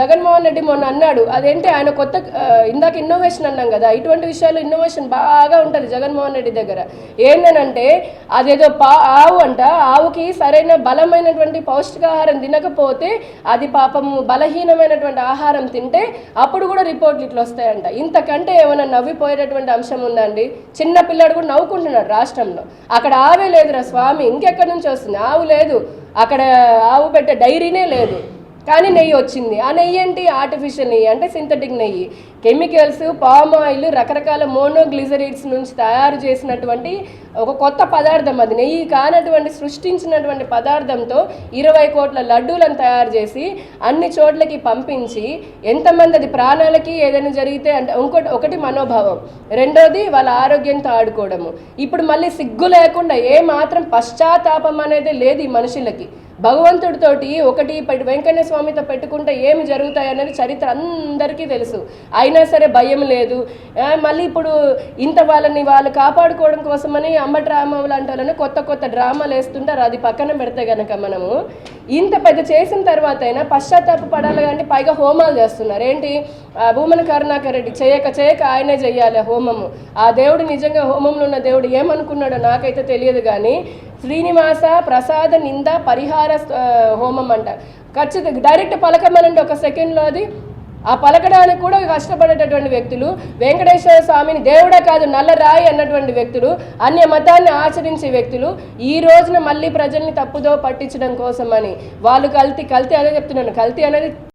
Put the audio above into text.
జగన్మోహన్ రెడ్డి మొన్న అన్నాడు అదేంటి ఆయన కొత్త ఇందాక ఇన్నోవేషన్ అన్నాం కదా, ఇటువంటి విషయాల్లో ఇన్నోవేషన్ బాగా ఉంటుంది జగన్మోహన్ రెడ్డి దగ్గర. ఏంటనంటే అదేదో ఆవు అంట, ఆవుకి సరైన బలమైనటువంటి పౌష్టికాహారం తినకపోతే అది పాపము బలహీనమైనటువంటి ఆహారం తింటే అప్పుడు కూడా రిపోర్ట్లు ఇట్లా వస్తాయంట. ఇంతకంటే ఏమైనా నవ్విపోయేటటువంటి అంశం ఉందండి? చిన్న పిల్లాడు కూడా నవ్వుకుంటున్నాడు రాష్ట్రంలో. అక్కడ ఆవే లేదురా స్వామి, ఇంకెక్కడి నుంచి వస్తుంది? ఆవు లేదు అక్కడ, ఆవు పెట్టే డైరీనే లేదు, కానీ నెయ్యి వచ్చింది. ఆ నెయ్యి ఏంటి? ఆర్టిఫిషియల్ నెయ్యి, అంటే సింథటిక్ నెయ్యి. కెమికల్స్, పామ్ ఆయిల్, రకరకాల మోనోగ్లిజరైడ్స్ నుంచి తయారు చేసినటువంటి ఒక కొత్త పదార్థం అది. నెయ్యి కానటువంటి సృష్టించినటువంటి పదార్థంతో 20 కోట్ల లడ్డూలను తయారు చేసి అన్ని చోట్లకి పంపించి ఎంతమంది అది ప్రాణాలకి ఏదైనా జరిగితే అంటే ఒకటి మనోభావం, రెండోది వాళ్ళ ఆరోగ్యంతో ఆడుకోవడము. ఇప్పుడు మళ్ళీ సిగ్గు లేకుండా ఏ మాత్రం పశ్చాత్తాపం అనేది లేదు ఈ మనుషులకి. భగవంతుడితోటి ఒకటి వెంకన్న స్వామితో పెట్టుకుంటే ఏమి జరుగుతాయి అనేది చరిత్ర అందరికీ తెలుసు. అయినా సరే భయం లేదు. మళ్ళీ ఇప్పుడు ఇంత వాళ్ళు కాపాడుకోవడం కోసమని అంబటి రాంబాబు లాంటి వాళ్ళని కొత్త డ్రామాలు వేస్తుంటారు. అది పక్కన పెడితే కనుక మనము ఇంత పెద్ద చేసిన తర్వాత అయినా పశ్చాత్తాప పడాలి. కానీ పైగా హోమాలు చేస్తున్నారు. ఏంటి? భూమన కరుణాకర్ రెడ్డి చేయక ఆయనే చెయ్యాలి హోమము. ఆ దేవుడు నిజంగా హోమంలో ఉన్న దేవుడు ఏమనుకున్నాడో నాకైతే తెలియదు. కానీ శ్రీనివాస ప్రసాద నింద పరిహార హోమం అంట. ఖచ్చితంగా డైరెక్ట్ పలకమనండి ఒక సెకండ్లో. అది ఆ పలకడానికి కూడా కష్టపడేటటువంటి వ్యక్తులు, వెంకటేశ్వర స్వామిని దేవుడే కాదు నల్లరాయి అన్నటువంటి వ్యక్తులు, అన్య మతాన్ని ఆచరించే వ్యక్తులు ఈ రోజున మళ్ళీ ప్రజల్ని తప్పుదో పట్టించడం కోసమని వాళ్ళు కల్తీ అదే చెప్తున్నాను. కల్తీ అనేది